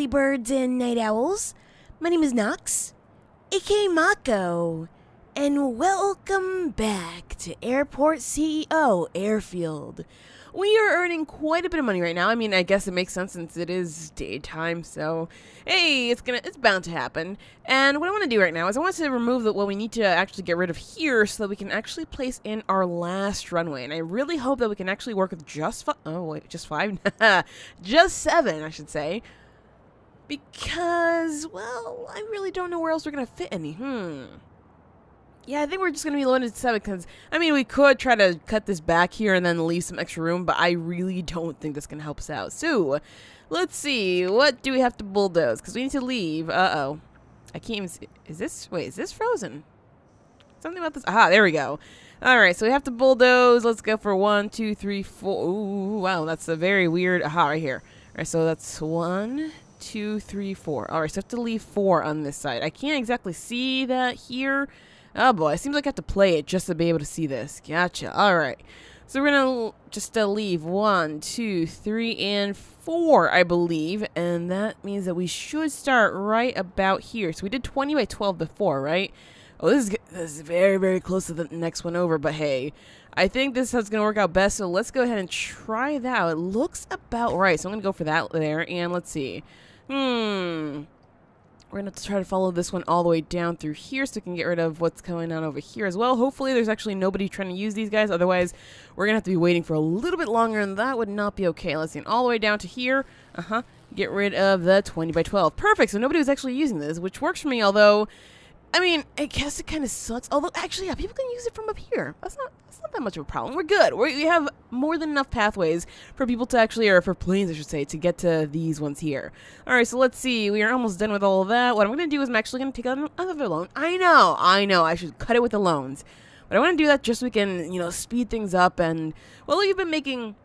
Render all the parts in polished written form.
birds and night owls. My name is Nox, aka Mako, and welcome back to Airport CEO Airfield. We are earning quite a bit of money right now. I mean, I guess it makes sense since it is daytime, so hey, it's bound to happen. And what I want to do right now is I want to remove what we need to actually get rid of here so that we can actually place in our last runway. And I really hope that we can actually work with just five? Just 7, I should say. Because, well, I really don't know where else we're going to fit any. Yeah, I think we're just going to be limited to 7 because, I mean, we could try to cut this back here and then leave some extra room, but I really don't think that's going to help us out. So, let's see. What do we have to bulldoze? Because we need to leave. Uh-oh. I can't even see. Is this frozen? Something about this. Aha, there we go. All right, so we have to bulldoze. Let's go for 1, 2, 3, 4. Ooh, wow, that's a very weird. Aha, right here. All right, so that's 1, 2, 3, 4. All right, so I have to leave 4 on this side. I can't exactly see that here. Oh boy, it seems like I have to play it just to be able to see this. Gotcha. Alright. So we're going to just leave 1, 2, 3, and 4, I believe. And that means that we should start right about here. So we did 20 by 12 before, right? Oh, this is very, very close to the next one over. But hey, I think this is going to work out best. So let's go ahead and try that out. It looks about right. So I'm going to go for that there. And let's see. We're going to have to try to follow this one all the way down through here so we can get rid of what's going on over here as well. Hopefully there's actually nobody trying to use these guys. Otherwise, we're going to have to be waiting for a little bit longer, and that would not be okay. Let's see. All the way down to here. Get rid of the 20 by 12. Perfect. So nobody was actually using this, which works for me, although, I mean, I guess it kind of sucks. Although, actually, yeah, people can use it from up here. That's not that much of a problem. We're good. We have more than enough pathways for people to actually, or for planes, I should say, to get to these ones here. All right, so let's see. We are almost done with all of that. What I'm going to do is I'm actually going to take out another loan. I know. I should cut it with the loans. But I want to do that just so we can, speed things up. And, well, we've been making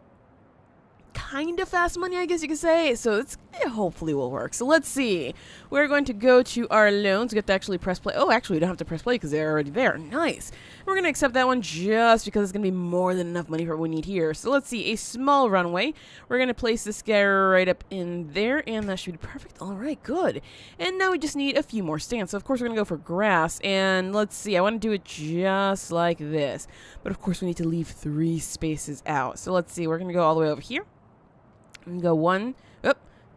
kind of fast money, I guess you could say. So it hopefully will work. So let's see. We're going to go to our loans. We have to actually press play. Oh, actually, we don't have to press play because they're already there. Nice. We're going to accept that one just because it's going to be more than enough money for what we need here. So let's see. A small runway. We're going to place this guy right up in there, and that should be perfect. All right, good. And now we just need a few more stands. So, of course, we're going to go for grass. And let's see. I want to do it just like this. But, of course, we need to leave 3 spaces out. So let's see. We're going to go all the way over here. And go 1,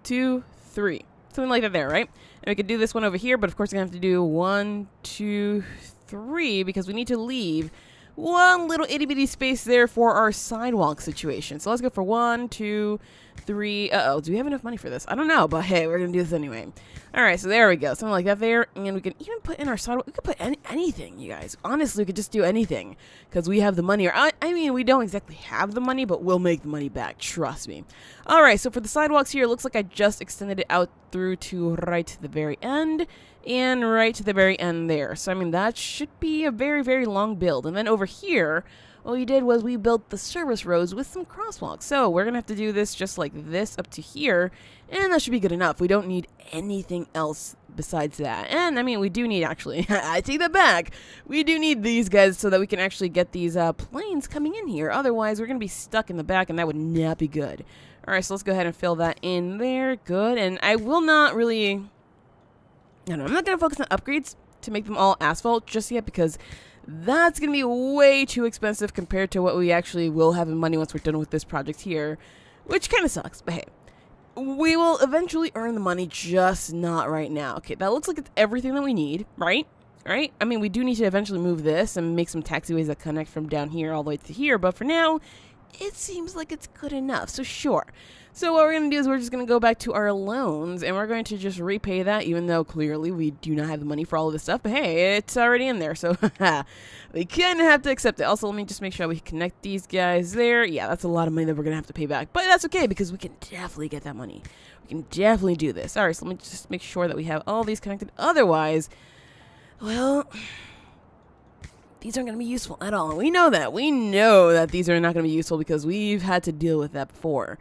2, 3. Something like that there, right? And we could do this one over here, but of course we're going to have to do 1, 2, 3 because we need to leave one little itty-bitty space there for our sidewalk situation. So let's go for 1, 2, 3. Uh-oh, do we have enough money for this? I don't know, but hey, we're going to do this anyway. All right, so there we go. Something like that there. And we can even put in our sidewalk. We could put anything, you guys. Honestly, we could just do anything because we have the money. Or I mean, we don't exactly have the money, but we'll make the money back. Trust me. All right, so for the sidewalks here, it looks like I just extended it out through to right to the very end. And right to the very end there. So, I mean, that should be a very, very long build. And then over here, what we did was we built the service roads with some crosswalks. So, we're going to have to do this just like this up to here. And that should be good enough. We don't need anything else besides that. And, I mean, we do need, actually, I take that back. We do need these guys so that we can actually get these planes coming in here. Otherwise, we're going to be stuck in the back, and that would not be good. All right, so let's go ahead and fill that in there. Good. And I will not really... No, I'm not going to focus on upgrades to make them all asphalt just yet because that's going to be way too expensive compared to what we actually will have in money once we're done with this project here, which kind of sucks, but hey. We will eventually earn the money, just not right now. Okay, that looks like it's everything that we need, right? Right? I mean, we do need to eventually move this and make some taxiways that connect from down here all the way to here, but for now, it seems like it's good enough, so sure. So what we're going to do is we're just going to go back to our loans, and we're going to just repay that, even though clearly we do not have the money for all of this stuff. But hey, it's already in there, so we kind of have to accept it. Also, let me just make sure we connect these guys there. Yeah, that's a lot of money that we're going to have to pay back. But that's okay, because we can definitely get that money. We can definitely do this. All right, so let me just make sure that we have all these connected. Otherwise, well... these aren't going to be useful at all. And we know that. We know that these are not going to be useful because we've had to deal with that before.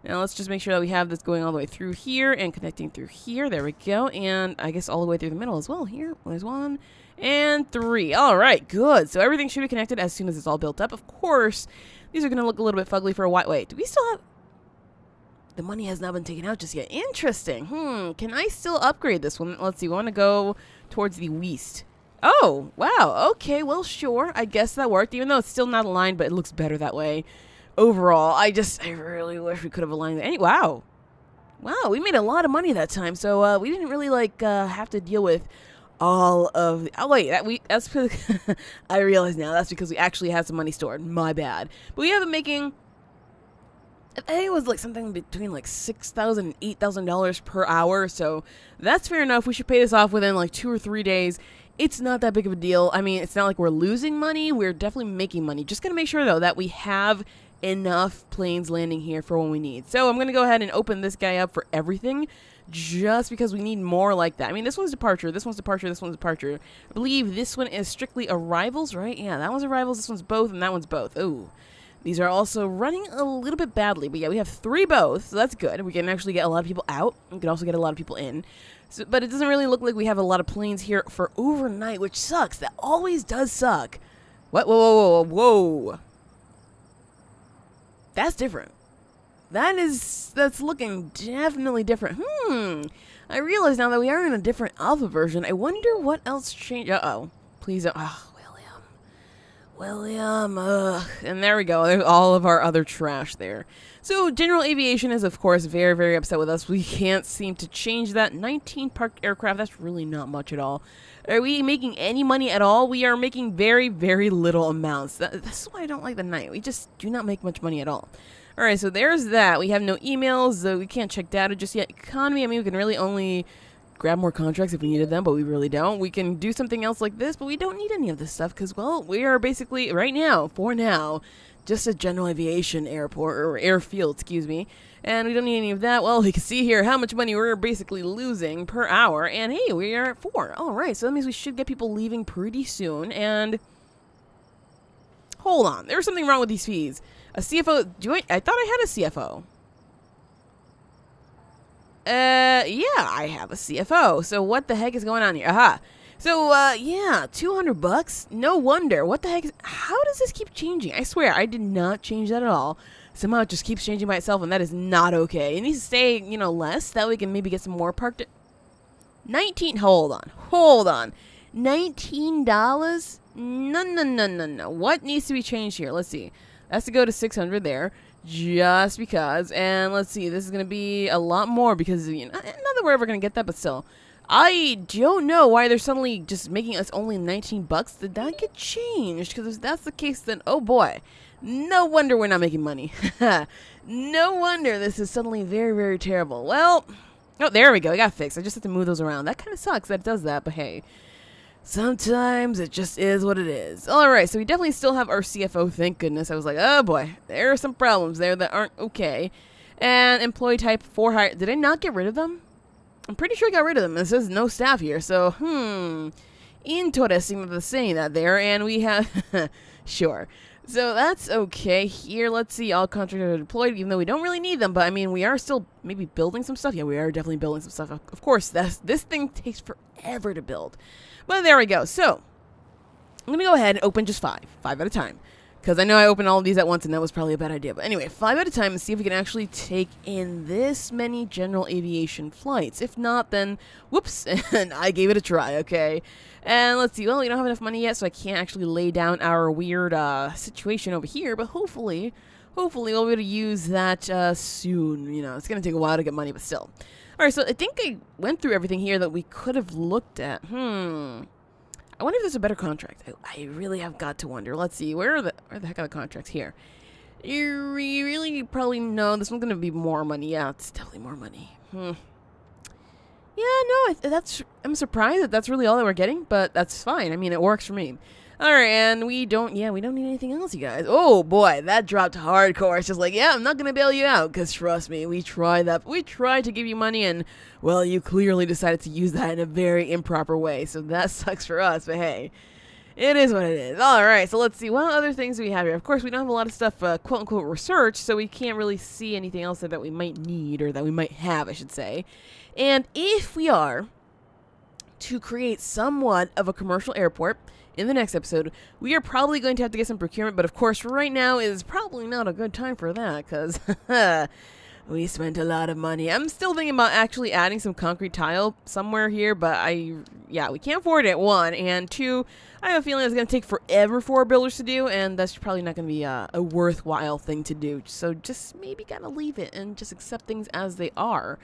Now let's just make sure that we have this going all the way through here and connecting through here. There we go. And I guess all the way through the middle as well. Here, there's 1 and 3. All right, good. So everything should be connected as soon as it's all built up. Of course, these are going to look a little bit fugly for a while. Wait, do we still have... the money has not been taken out just yet. Interesting. Can I still upgrade this one? Let's see. We want to go towards the west. Oh, wow. Okay, well, sure. I guess that worked, even though it's still not aligned, but it looks better that way. Overall, I really wish we could have aligned it. Wow. Wow, we made a lot of money that time, so we didn't really, like, have to deal with all of the... Oh, wait, that's because... I realize now, that's because we actually had some money stored. My bad. But we have been making... I think it was like something between like $6,000 and $8,000 per hour, so that's fair enough. We should pay this off within like 2 or 3 days. It's not that big of a deal. I mean, it's not like we're losing money. We're definitely making money. Just gotta make sure though that we have enough planes landing here for what we need. So I'm gonna go ahead and open this guy up for everything, just because we need more like that. I mean, this one's departure, this one's departure, this one's departure. I believe this one is strictly arrivals, right? Yeah, that one's arrivals, this one's both, and that one's both. Ooh. These are also running a little bit badly, but yeah, we have 3 both, so that's good. We can actually get a lot of people out. We can also get a lot of people in. So, but it doesn't really look like we have a lot of planes here for overnight, which sucks. That always does suck. What? Whoa, whoa, whoa, whoa. That's different. That's looking definitely different. I realize now that we are in a different alpha version. I wonder what else changed. Uh-oh. Please don't. Oh, William, and there we go. There's all of our other trash there. So General Aviation is, of course, very, very upset with us. We can't seem to change that. 19 parked aircraft, that's really not much at all. Are we making any money at all? We are making very, very little amounts. That's why I don't like the night. We just do not make much money at all. All right, so there's that. We have no emails. We can't check data just yet. Economy, I mean, we can really only grab more contracts if we needed them, but we really don't. We can do something else like this, but we don't need any of this stuff because, well, we are basically, right now, for now, just a general aviation airport, or airfield, excuse me, and we don't need any of that. Well, you can see here how much money we're basically losing per hour, and hey, we are at 4. All right, so that means we should get people leaving pretty soon, and hold on, there's something wrong with these fees. A CFO, I thought I had a CFO. Yeah, I have a CFO. So what the heck is going on here? Aha. So, yeah, $200? No wonder. What the heck how does this keep changing? I swear, I did not change that at all. Somehow it just keeps changing by itself, and that is not okay. It needs to stay, you know, less. That way we can maybe get some more parked. 19, hold on. $19? No. What needs to be changed here? Let's see. That's to go to 600 there. Just because, and let's see, this is going to be a lot more because, you know, not that we're ever going to get that, but still, I don't know why they're suddenly just making us only $19. Did that get changed? Because if that's the case, then, oh boy, no wonder we're not making money. No wonder this is suddenly very, very terrible. Well, oh, there we go, it got fixed. I just have to move those around. That kind of sucks that it does that, but hey. Sometimes it just is what it is. Alright, so we definitely still have our CFO, thank goodness. I was like, oh boy, there are some problems there that aren't okay. And employee type 4 hire. Did I not get rid of them? I'm pretty sure I got rid of them. It says no staff here, so, interesting that they're saying that there. And we have, sure. So that's okay. Here, let's see, all contractors are deployed, even though we don't really need them. But I mean, we are still maybe building some stuff. Yeah, we are definitely building some stuff. Of course, this thing takes forever to build. But there we go. So, I'm going to go ahead and open just 5 at a time. Because I know I opened all of these at once and that was probably a bad idea. But anyway, 5 at a time and see if we can actually take in this many general aviation flights. If not, then whoops, and I gave it a try, okay? And let's see, well, we don't have enough money yet, so I can't actually lay down our weird situation over here. But hopefully we'll be able to use that soon. You know, it's going to take a while to get money, but still. Alright, so I think I went through everything here that we could have looked at. I wonder if there's a better contract. I really have got to wonder. Let's see, where the heck are the contracts here? You really probably know this one's going to be more money. Yeah, it's definitely more money. Yeah, no, I'm surprised that that's really all that we're getting, but that's fine. I mean, it works for me. Alright, and we don't need anything else, you guys. Oh, boy, that dropped hardcore. It's just like, yeah, I'm not going to bail you out, because trust me, we tried that. We tried to give you money, and, well, you clearly decided to use that in a very improper way, so that sucks for us, but hey, it is what it is. Alright, so let's see, what other things do we have here? Of course, we don't have a lot of stuff, quote-unquote, research, so we can't really see anything else that we might need, or that we might have, I should say. And if we are to create somewhat of a commercial airport in the next episode, we are probably going to have to get some procurement, but of course right now is probably not a good time for that, because We spent a lot of money. I'm still thinking about actually adding some concrete tile somewhere here, but yeah, we can't afford it, one. And two, I have a feeling it's going to take forever for our builders to do, and that's probably not going to be a worthwhile thing to do. So just maybe got to leave it and just accept things as they are.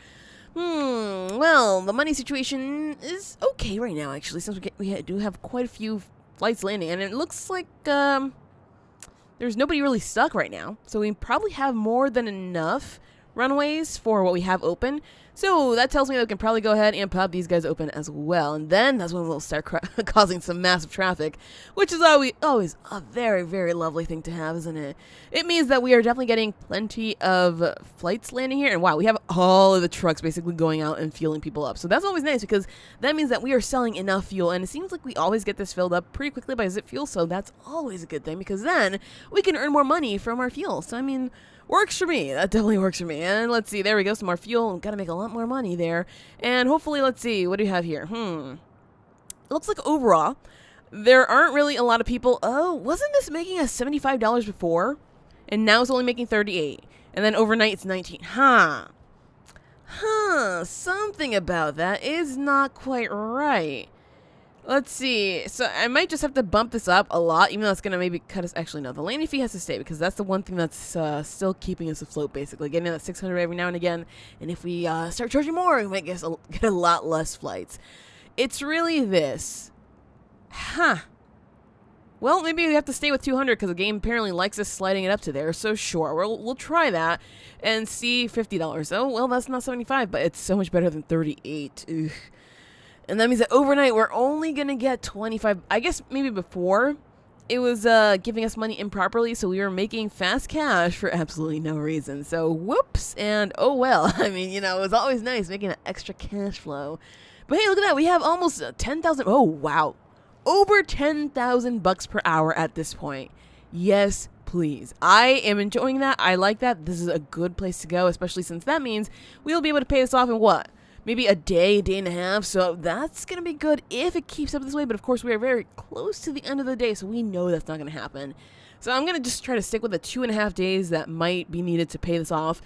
Well, the money situation is okay right now, actually, since we do have quite a few flights landing, and it looks like there's nobody really stuck right now. So we probably have more than enough runways for what we have open. So that tells me that we can probably go ahead and pop these guys open as well. And then that's when we'll start causing some massive traffic, which is always a very, very lovely thing to have, isn't it? It means that we are definitely getting plenty of flights landing here. And wow, we have all of the trucks basically going out and fueling people up. So that's always nice because that means that we are selling enough fuel. And it seems like we always get this filled up pretty quickly by Zip Fuel. So that's always a good thing because then we can earn more money from our fuel. So I mean, works for me. That definitely works for me. And let's see. There we go. Some more fuel. Got to make a lot more money there. And hopefully, let's see. What do you have here? It looks like overall, there aren't really a lot of people. Oh, wasn't this making us $75 before? And now it's only making $38. And then overnight, it's $19. Something about that is not quite right. Let's see. So I might just have to bump this up a lot, even though it's going to maybe cut us. Actually, no. The landing fee has to stay because that's the one thing that's still keeping us afloat, basically. Getting that 600 every now and again. And if we start charging more, we might get a lot less flights. It's really this. Well, maybe we have to stay with 200 because the game apparently likes us sliding it up to there. So sure, we'll try that and see $50. Oh, well, that's not 75, but it's so much better than 38. Ugh. And that means that overnight, we're only going to get 25. I guess maybe before, it was giving us money improperly, so we were making fast cash for absolutely no reason. So, whoops, and oh well. I mean, you know, it was always nice making that extra cash flow. But hey, look at that. We have almost 10,000. Oh, wow. Over 10,000 bucks per hour at this point. Yes, please. I am enjoying that. I like that. This is a good place to go, especially since that means we'll be able to pay this off in what? Maybe a day and a half, so that's going to be good if it keeps up this way, but of course we are very close to the end of the day, so we know that's not going to happen. So I'm going to just try to stick with the 2.5 days that might be needed to pay this off,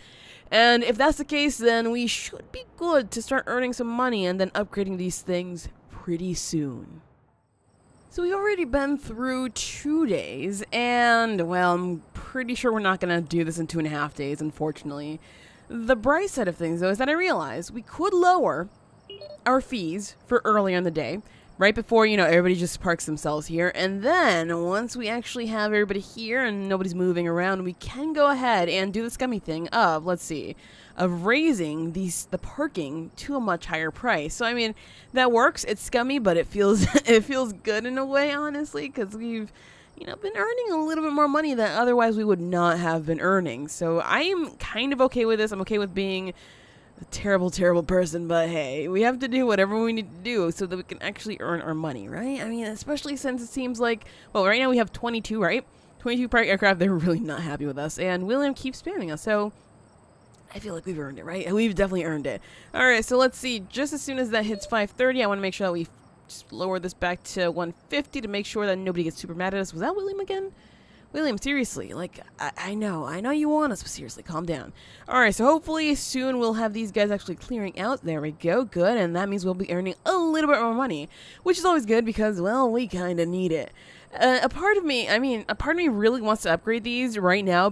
and if that's the case, then we should be good to start earning some money and then upgrading these things pretty soon. So we've already been through 2 days, and, well, I'm pretty sure we're not going to do this in 2.5 days, unfortunately. The bright side of things, though, is that I realized we could lower our fees for earlier in the day, right before, you know, everybody just parks themselves here. And then once we actually have everybody here and nobody's moving around, we can go ahead and do the scummy thing of, let's see, of raising the parking to a much higher price. So, I mean, that works. It's scummy, but it feels good in a way, honestly, because we've, you know, been earning a little bit more money than otherwise we would not have been earning. So I am kind of okay with this. I'm okay with being a terrible, terrible person, but hey, we have to do whatever we need to do so that we can actually earn our money, right? I mean, especially since it seems like, well, right now we have 22, right? 22 parked aircraft. They're really not happy with us, and William keeps spamming us, so I feel like we've earned it, right? We've definitely earned it. All right, so let's see. Just as soon as that hits 5:30, I want to make sure that we just lower this back to 150 to make sure that nobody gets super mad at us. Was that William again? William, seriously, like, I know you want us, but seriously, calm down. All right, so hopefully soon we'll have these guys actually clearing out. There we go, good, and that means we'll be earning a little bit more money, which is always good because, well, we kind of need it. A part of me really wants to upgrade these right now,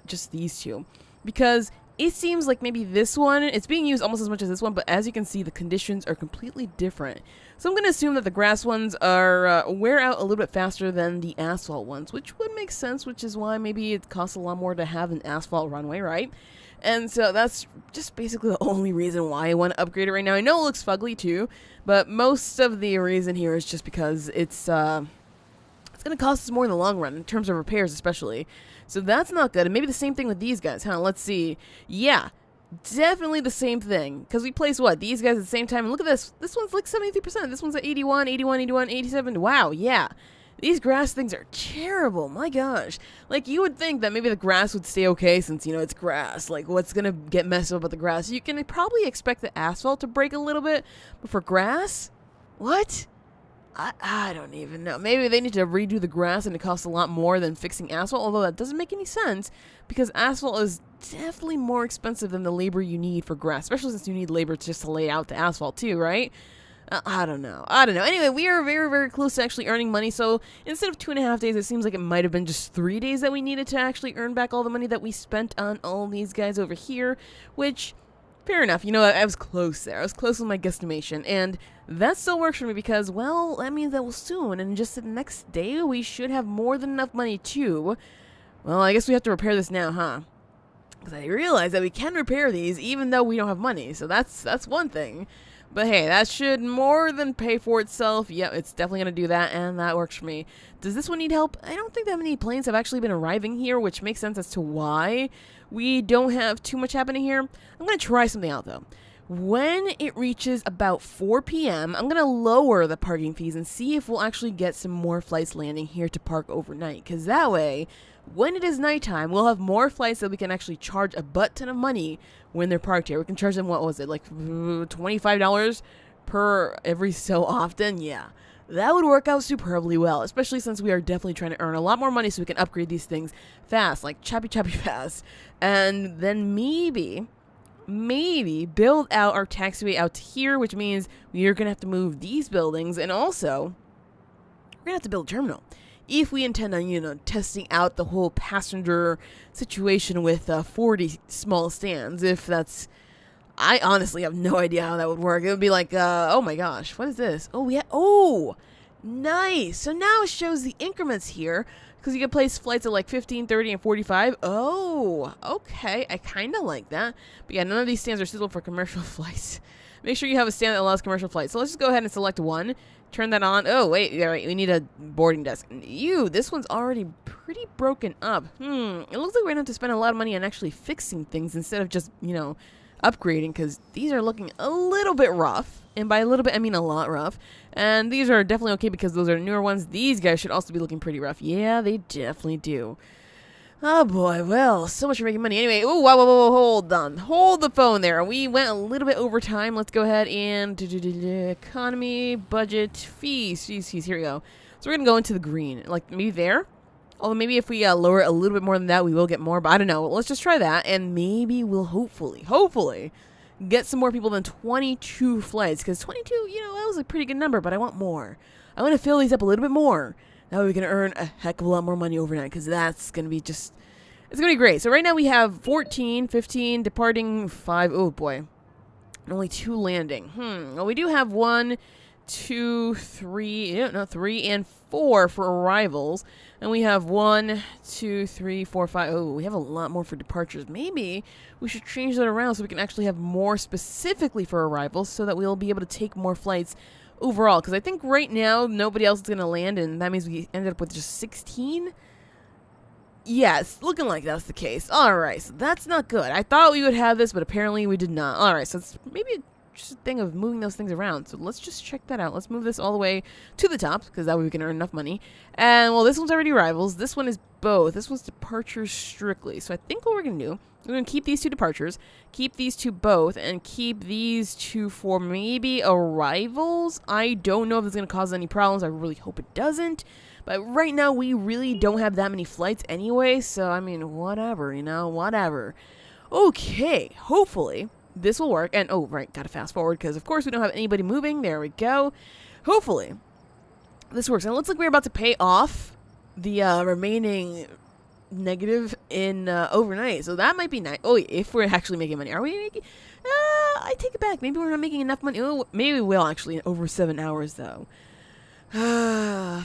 just these two, because it seems like maybe this one, it's being used almost as much as this one, but as you can see, the conditions are completely different. So I'm going to assume that the grass ones are wear out a little bit faster than the asphalt ones, which would make sense, which is why maybe it costs a lot more to have an asphalt runway, right? And so that's just basically the only reason why I want to upgrade it right now. I know it looks fugly too, but most of the reason here is just because it's going to cost us more in the long run, in terms of repairs especially. So that's not good. And maybe the same thing with these guys, huh? Let's see. Yeah, definitely the same thing. Because we place what? These guys at the same time. And look at this. This one's like 73%. This one's at 81, 81, 81, 87. Wow, yeah. These grass things are terrible. My gosh. Like, you would think that maybe the grass would stay okay since, you know, it's grass. Like, what's going to get messed up with the grass? You can probably expect the asphalt to break a little bit. But for grass? What? I don't even know. Maybe they need to redo the grass and it costs a lot more than fixing asphalt, although that doesn't make any sense because asphalt is definitely more expensive than the labor you need for grass, especially since you need labor just to lay out the asphalt too, right? I don't know. Anyway, we are very, very close to actually earning money. So instead of 2.5 days, it seems like it might have been just 3 days that we needed to actually earn back all the money that we spent on all these guys over here, which, fair enough. You know, I was close there. I was close with my guesstimation. And that still works for me because, well, that means that we'll soon, and just the next day, we should have more than enough money too. Well, I guess we have to repair this now, huh? Because I realize that we can repair these even though we don't have money. So that's one thing. But hey, that should more than pay for itself. Yep, it's definitely going to do that, and that works for me. Does this one need help? I don't think that many planes have actually been arriving here, which makes sense as to why we don't have too much happening here. I'm going to try something out, though. When it reaches about 4 p.m., I'm going to lower the parking fees and see if we'll actually get some more flights landing here to park overnight. Because that way, when it is nighttime, we'll have more flights that we can actually charge a butt ton of money when they're parked here. We can charge them, what was it, like $25 per every so often? Yeah, that would work out superbly well, especially since we are definitely trying to earn a lot more money so we can upgrade these things fast, like choppy fast. And then maybe build out our taxiway out to here, which means we are going to have to move these buildings, and also we're going to have to build a terminal if we intend on, you know, testing out the whole passenger situation with 40 small stands. If that's, I honestly have no idea how that would work. It would be like, oh my gosh, what is this? Oh, yeah. Oh, nice. So now it shows the increments here, because you can place flights at like 15, 30, and 45. Oh, okay. I kind of like that. But yeah, none of these stands are suitable for commercial flights. Make sure you have a stand that allows commercial flights. So let's just go ahead and select one. Turn that on. Oh, wait. Yeah, right. We need a boarding desk. Ew, this one's already pretty broken up. It looks like we're going to have to spend a lot of money on actually fixing things instead of just, you know, upgrading, because these are looking a little bit rough. And by a little bit, I mean a lot rough. And these are definitely okay because those are newer ones. These guys should also be looking pretty rough. Yeah, they definitely do. Oh boy, well, so much for making money. Anyway, oh, whoa, hold on. Hold the phone there. We went a little bit over time. Let's go ahead and economy, budget, fees. Here we go. So we're going to go into the green. Like, maybe there? Although maybe if we lower it a little bit more than that, we will get more. But I don't know. Let's just try that. And maybe we'll hopefully get some more people than 22 flights. Because 22, you know, that was a pretty good number. But I want more. I want to fill these up a little bit more. That way we can earn a heck of a lot more money overnight. Because that's going to be just... It's going to be great. So right now we have 14, 15, departing 5. Oh, boy. And only 2 landing. Well, we do have 1, 2, 3... No, 3 and 4 for arrivals. And we have 1, 2, 3, 4, 5. Oh, we have a lot more for departures. Maybe we should change that around so we can actually have more specifically for arrivals so that we'll be able to take more flights overall. Because I think right now nobody else is going to land, and that means we ended up with just 16. Yeah, it's looking like that's the case. Alright, so that's not good. I thought we would have this, but apparently we did not. Alright, so it's maybe just a thing of moving those things around. So let's just check that out. Let's move this all the way to the top, because that way we can earn enough money. And, well, this one's already arrivals. This one is both. This one's departures strictly. So I think what we're going to do, we're going to keep these 2 departures, keep these 2 both, and keep these 2 for maybe arrivals. I don't know if it's going to cause any problems. I really hope it doesn't. But right now, we really don't have that many flights anyway, so, I mean, whatever, you know, whatever. Okay, hopefully this will work. And, oh, right, gotta fast forward, because, of course, we don't have anybody moving. There we go. Hopefully this works. And it looks like we're about to pay off the remaining negative in overnight, so that might be nice. Oh, if we're actually making money. Are we making... I take it back. Maybe we're not making enough money. Oh, maybe we will, actually, in over 7 hours, though. Oh,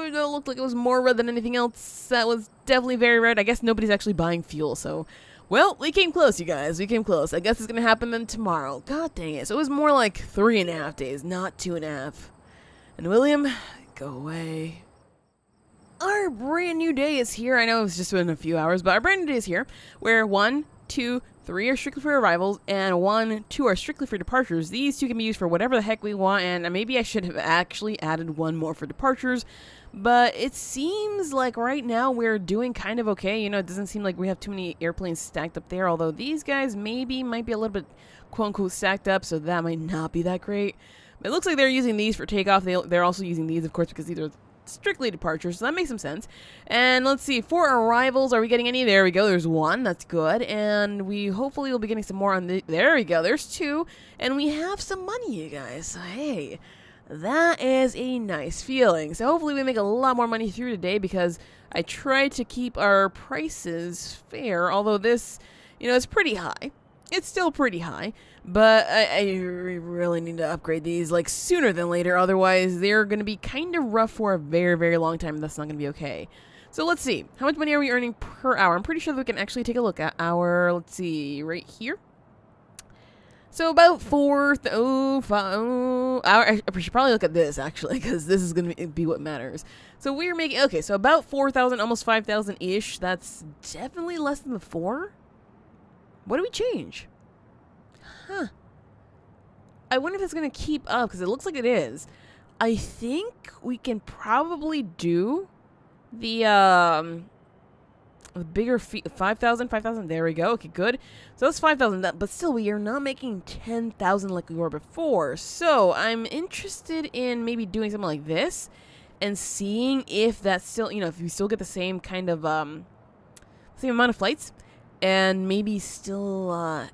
it looked like it was more red than anything else. That was definitely very red. I guess nobody's actually buying fuel, so... Well, we came close, you guys. We came close. I guess it's going to happen then tomorrow. God dang it. So it was more like 3.5 days, not 2.5. And William, go away. Our brand new day is here. I know it was just been a few hours, but our brand new day is here. Where 1, 2, 3 are strictly for arrivals, and 1, 2 are strictly for departures. These 2 can be used for whatever the heck we want, and maybe I should have actually added 1 more for departures. But it seems like right now we're doing kind of okay. You know, it doesn't seem like we have too many airplanes stacked up there, although these guys might be a little bit quote-unquote stacked up, so that might not be that great. It looks like they're using these for takeoff. They're also using these, of course, because these are strictly departures, so that makes some sense. And let's see, for arrivals, are we getting any? There we go, there's one, that's good. And we hopefully will be getting some more on the, there we go, there's two. And we have some money, you guys, so hey, that is a nice feeling. So hopefully we make a lot more money through today, because I tried to keep our prices fair, although this, you know, it's pretty high. It's still pretty high, but I really need to upgrade these like sooner than later. Otherwise, they're going to be kind of rough for a very, very long time. That's not going to be okay. So let's see. How much money are we earning per hour? I'm pretty sure that we can actually take a look at our, let's see, right here. So about I should probably look at this actually, because this is going to be what matters. So we're making, okay, so about 4,000, almost 5,000-ish. That's definitely less than the 4. What do we change? Huh. I wonder if that's going to keep up, because it looks like it is. I think we can probably do the bigger fee, 5,000, there we go. Okay, good. So that's 5,000, but still we are not making 10,000 like we were before. So I'm interested in maybe doing something like this and seeing if that's still, you know, if we still get the same kind of, same amount of flights, and maybe still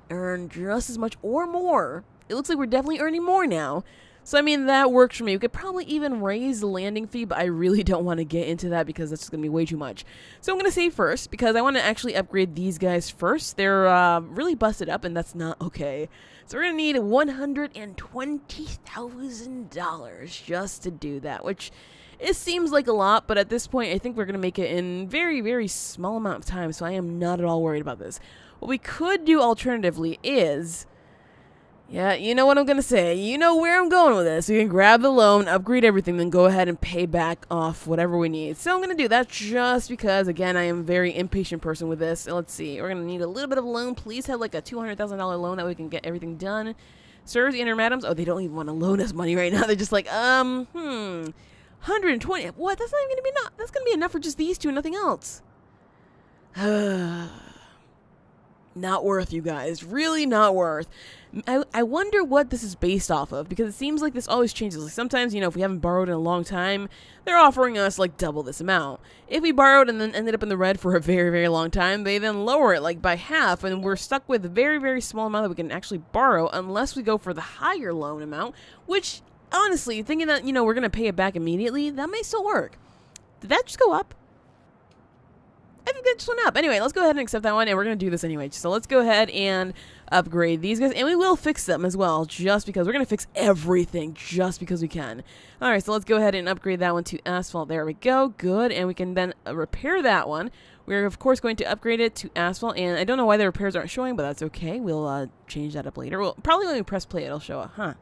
earn just as much or more. It looks like we're definitely earning more now. So, I mean, that works for me. We could probably even raise the landing fee, but I really don't want to get into that because that's just going to be way too much. So I'm going to save first, because I want to actually upgrade these guys first. They're really busted up, and that's not okay. So we're going to need $120,000 just to do that, which it seems like a lot, but at this point, I think we're going to make it in very, very small amount of time, so I am not at all worried about this. What we could do alternatively is, yeah, you know what I'm going to say. You know where I'm going with this. We can grab the loan, upgrade everything, then go ahead and pay back off whatever we need. So I'm going to do that just because, again, I am a very impatient person with this. So let's see. We're going to need a little bit of a loan. Please have like a $200,000 loan that we can get everything done. Sirs and madams. Oh, they don't even want to loan us money right now. They're just like, 120. What? That's not even gonna be enough. That's gonna be enough for just these two and nothing else. Not worth, you guys. Really not worth. I wonder what this is based off of, because it seems like this always changes. Like sometimes, you know, if we haven't borrowed in a long time, they're offering us like double this amount. If we borrowed and then ended up in the red for a very, very long time, they then lower it like by half, and we're stuck with a very, very small amount that we can actually borrow unless we go for the higher loan amount, which honestly, thinking that, you know, we're going to pay it back immediately, that may still work. Did that just go up? I think that just went up. Anyway, let's go ahead and accept that one, and we're going to do this anyway. So let's go ahead and upgrade these guys, and we will fix them as well, just because we're going to fix everything just because we can. All right, so let's go ahead and upgrade that one to asphalt. There we go. Good, and we can then repair that one. We're, of course, going to upgrade it to asphalt, and I don't know why the repairs aren't showing, but that's okay. We'll change that up later. Well, probably when we press play, it'll show up, huh?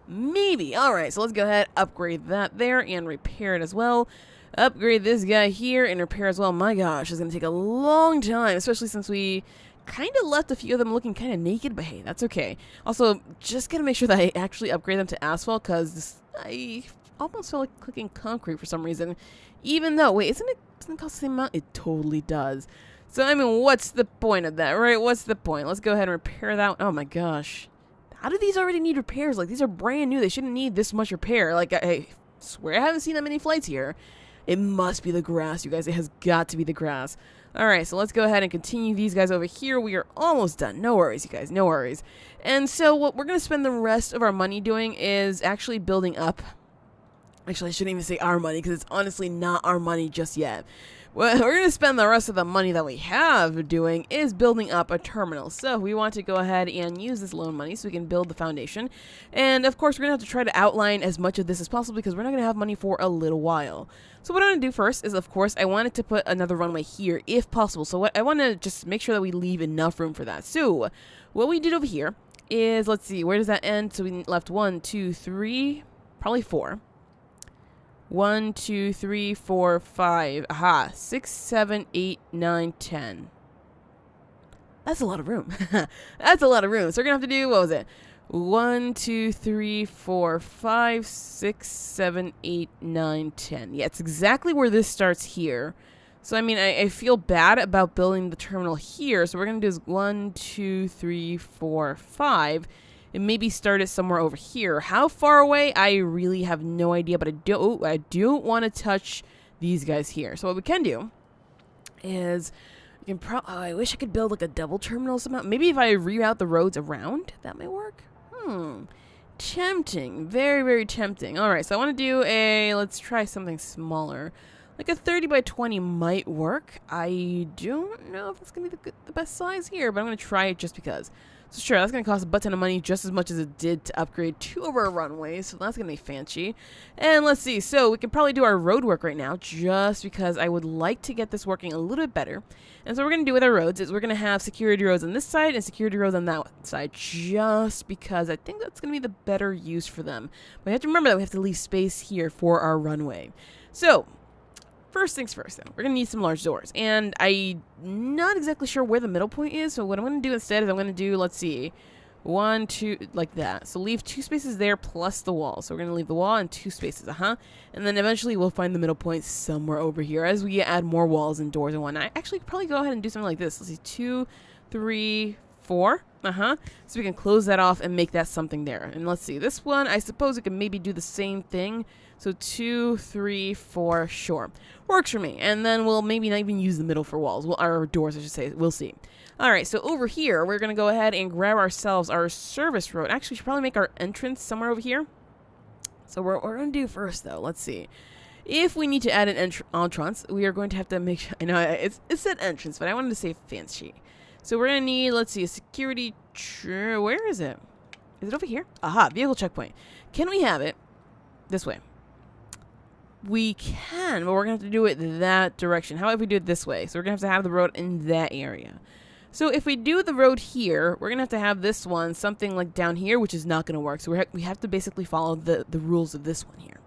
Maybe. Alright, so let's go ahead, upgrade that there, and repair it as well. Upgrade this guy here and repair as well. My gosh, it's going to take a long time, especially since we kind of left a few of them looking kind of naked, but hey, that's okay. Also, just got to make sure that I actually upgrade them to asphalt, because I almost feel like clicking concrete for some reason. Even though, wait, doesn't it cost the same amount? It totally does. So, I mean, what's the point of that, right? What's the point? Let's go ahead and repair that one. Oh my gosh. How do these already need repairs? Like, these are brand new. They shouldn't need this much repair. Like, I swear I haven't seen that many flights here. It must be the grass, you guys. It has got to be the grass. All right, so let's go ahead and continue these guys over here. We are almost done. No worries, you guys. No worries. And so what we're going to spend the rest of our money doing is actually building up. Actually, I shouldn't even say our money, because it's honestly not our money just yet. What we're going to spend the rest of the money that we have doing is building up a terminal. So we want to go ahead and use this loan money so we can build the foundation. And of course, we're going to have to try to outline as much of this as possible, because we're not going to have money for a little while. So what I'm going to do first is, of course, I wanted to put another runway here if possible. So what I want to just make sure that we leave enough room for that. So what we did over here is, let's see, where does that end? So we left 1, 2, 3, probably 4. 1, 2, 3, 4, 5. Aha. 6, 7, 8, 9, 10. That's a lot of room. That's a lot of room. So we're going to have to do, what was it? 1, 2, 3, 4, 5, 6, 7, 8, 9, 10. Yeah, it's exactly where this starts here. So, I mean, I feel bad about building the terminal here. So we're going to do is 1, 2, 3, 4, 5. and maybe start it somewhere over here. How far away? I really have no idea, but I don't want to touch these guys here. So what we can do is we can I wish I could build like a double terminal somehow. Maybe if I reroute the roads around, that might work. Tempting. Very, very tempting. All right, so I want to do let's try something smaller. Like a 30 by 20 might work. I don't know if it's going to be the best size here, but I'm going to try it just because. So sure, that's going to cost a butt ton of money, just as much as it did to upgrade 2 of our runways, so that's going to be fancy. And let's see, so we can probably do our road work right now, just because I would like to get this working a little bit better. And so what we're going to do with our roads is we're going to have security roads on this side and security roads on that side, just because I think that's going to be the better use for them. But you have to remember that we have to leave space here for our runway. So first things first, though, we're going to need some large doors. And I'm not exactly sure where the middle point is, so what I'm going to do instead is I'm going to do, let's see, 1, 2, like that. So leave 2 spaces there plus the wall. So we're going to leave the wall and 2 spaces, And then eventually we'll find the middle point somewhere over here as we add more walls and doors and whatnot. I actually could probably go ahead and do something like this. Let's see, 2, 3, 4. So we can close that off and make that something there. And let's see, this one, I suppose we can maybe do the same thing. So 2, 3, 4, sure. Works for me. And then we'll maybe not even use the middle for walls. Well, our doors, I should say. We'll see. All right, so over here, we're going to go ahead and grab ourselves our service road. Actually, we should probably make our entrance somewhere over here. So what we're going to do first, though, let's see. If we need to add an entrance, we are going to have to make sure. I know it said entrance, but I wanted to say fancy. So we're going to need, let's see, a security. Where is it? Is it over here? Aha, vehicle checkpoint. Can we have it this way? We can, but we're going to have to do it that direction. How if we do it this way? So we're going to have the road in that area. So if we do the road here, we're going to have this one, something like down here, which is not going to work. So we have to basically follow the rules of this one here,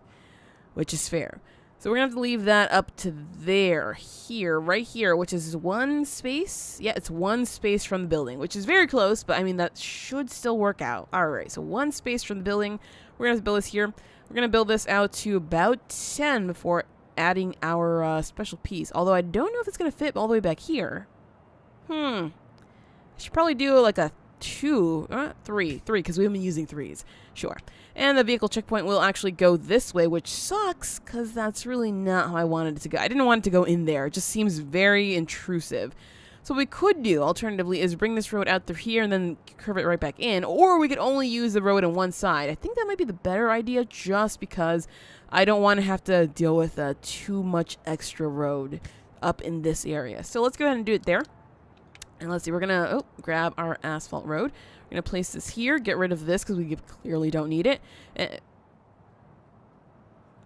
which is fair. So we're going to have to leave that up to there, here, right here, which is 1 space. Yeah, it's 1 space from the building, which is very close, but I mean, that should still work out. All right, so 1 space from the building. We're going to have to build this here. We're going to build this out to about 10 before adding our special piece. Although I don't know if it's going to fit all the way back here. I should probably do like a 2, 3, because we've been using 3s. Sure. And the vehicle checkpoint will actually go this way, which sucks, because that's really not how I wanted it to go. I didn't want it to go in there. It just seems very intrusive. So what we could do, alternatively, is bring this road out through here and then curve it right back in. Or we could only use the road on one side. I think that might be the better idea, just because I don't want to have to deal with too much extra road up in this area. So let's go ahead and do it there. And let's see, we're going to grab our asphalt road. We're going to place this here, get rid of this because we clearly don't need it.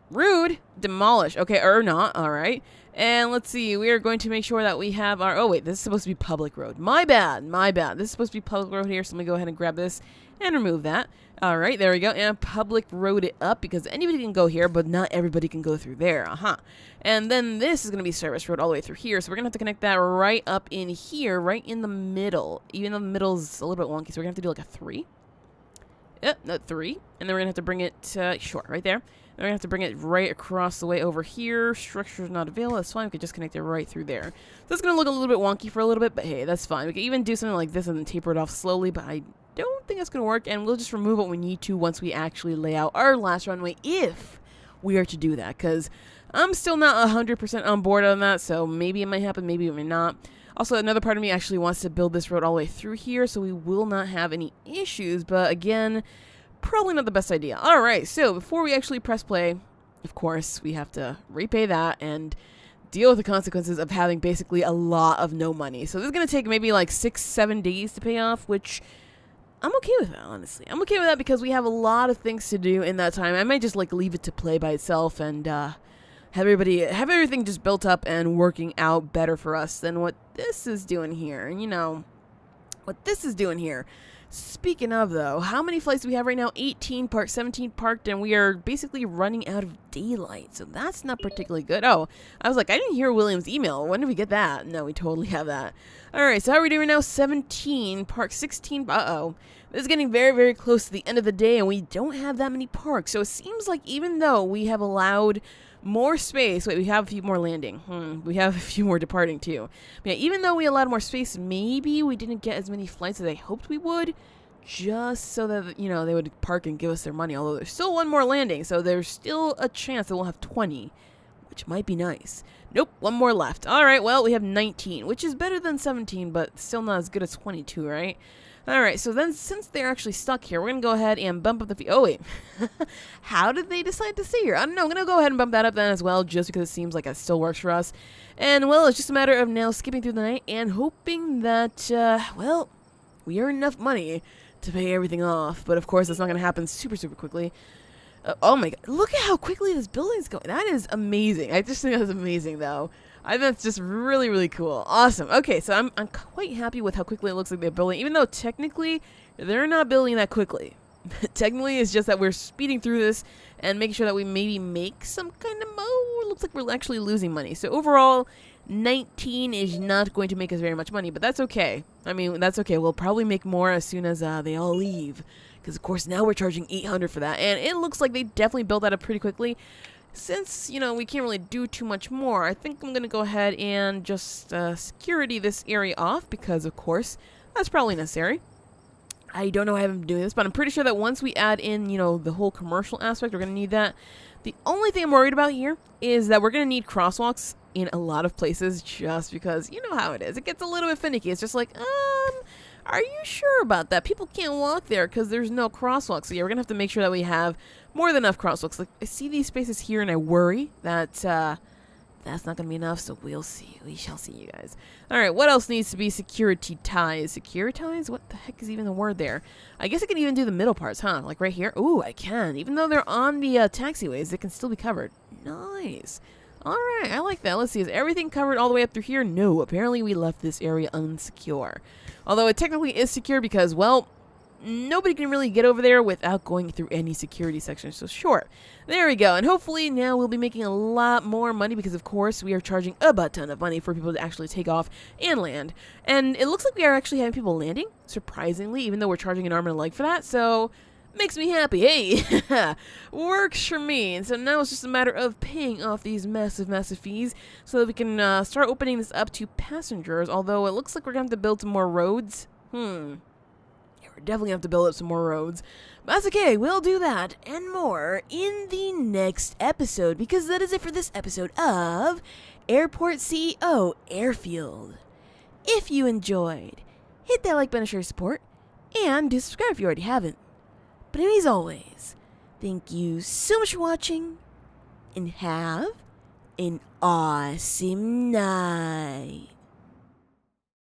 Rude. Demolish. Okay, or not. All right. And let's see, we are going to make sure that we have our... Oh, wait, this is supposed to be public road. My bad. My bad. This is supposed to be public road here, so let me go ahead and grab this and remove that. All right, there we go. And public road it up because anybody can go here, but not everybody can go through there. And then this is going to be service road all the way through here. So we're going to have to connect that right up in here, right in the middle. Even though the middle's a little bit wonky, so we're going to have to do like a 3. Yep, no, 3. And then we're going to have to bring it, short, right there. And we're going to have to bring it right across the way over here. Structure's not available. That's fine. We could just connect it right through there. So it's going to look a little bit wonky for a little bit, but hey, that's fine. We can even do something like this and then taper it off slowly, but I don't think that's going to work. And we'll just remove what we need to once we actually lay out our last runway, if we are to do that. Because I'm still not 100% on board on that, so maybe it might happen, maybe it may not. Also, another part of me actually wants to build this road all the way through here, so we will not have any issues. But again, probably not the best idea. All right, so before we actually press play, of course, we have to repay that and deal with the consequences of having basically a lot of no money. So this is going to take maybe like 6-7 days to pay off, which I'm okay with that, honestly. I'm okay with that because we have a lot of things to do in that time. I might just like leave it to play by itself and have everything just built up and working out better for us than what this is doing here. And you know, what this is doing here. Speaking of, though, how many flights do we have right now? 18 parked, 17 parked, and we are basically running out of daylight. So that's not particularly good. Oh, I was like, I didn't hear William's email. When did we get that? No, we totally have that. All right, so how are we doing now? 17 parked, 16. Uh-oh. This is getting very, very close to the end of the day, and we don't have that many parks. So it seems like even though we have allowed more space. Wait, we have a few more landing. We have a few more departing, too. But yeah, even though we allowed more space, maybe we didn't get as many flights as I hoped we would. just so that, you know, they would park and give us their money. Although there's still one more landing, so there's still a chance that we'll have 20, which might be nice. Nope, one more left. All right, well, we have 19, which is better than 17, but still not as good as 22, right? All right, so then since they're actually stuck here, we're going to go ahead and bump up the fee. Oh, wait. How did they decide to stay here? I don't know. I'm going to go ahead and bump that up then as well, just because it seems like it still works for us. And, well, it's just a matter of now skipping through the night and hoping that, well, we earn enough money to pay everything off. But, of course, that's not going to happen super, super quickly. Oh, my God. Look at how quickly this building's going. That is amazing. I just think that's amazing, though. I think that's just really, really cool. Awesome. Okay, so I'm quite happy with how quickly it looks like they're building, even though technically they're not building that quickly. Technically, it's just that we're speeding through this and making sure that we maybe make some kind of it looks like we're actually losing money. So overall, 19 is not going to make us very much money, but that's okay. I mean, that's okay. We'll probably make more as soon as they all leave. Because, of course, now we're charging 800 for that. And it looks like they definitely built that up pretty quickly. Since, you know, we can't really do too much more, I think I'm going to go ahead and just security this area off. Because, of course, that's probably necessary. I don't know how I'm doing this, but I'm pretty sure that once we add in, you know, the whole commercial aspect, we're going to need that. The only thing I'm worried about here is that we're going to need crosswalks in a lot of places just because, you know how it is. It gets a little bit finicky. It's just like, are you sure about that? People can't walk there because there's no crosswalks. So yeah, we're going to have to make sure that we have more than enough crosswalks. Like, I see these spaces here and I worry that that's not going to be enough. So we'll see. We shall see, you guys. All right, what else needs to be securitized? Securitized? What the heck is even the word there? I guess I can even do the middle parts, huh? Like right here? Ooh, I can. Even though they're on the taxiways, they can still be covered. Nice. All right, I like that. Let's see. Is everything covered all the way up through here? No, apparently we left this area unsecure. Although it technically is secure because, well, nobody can really get over there without going through any security section. So sure, there we go. And hopefully now we'll be making a lot more money because, of course, we are charging a butt ton of money for people to actually take off and land. And it looks like we are actually having people landing, surprisingly, even though we're charging an arm and a leg for that. So makes me happy. Hey, works for me. And so now it's just a matter of paying off these massive, massive fees so that we can start opening this up to passengers. Although it looks like we're going to have to build some more roads. Yeah, we're definitely going to have to build up some more roads. But that's okay. We'll do that and more in the next episode, because that is it for this episode of Airport CEO Airfield. If you enjoyed, hit that like button to show your support, and do subscribe if you already haven't. But as always, thank you so much for watching, and have an awesome night.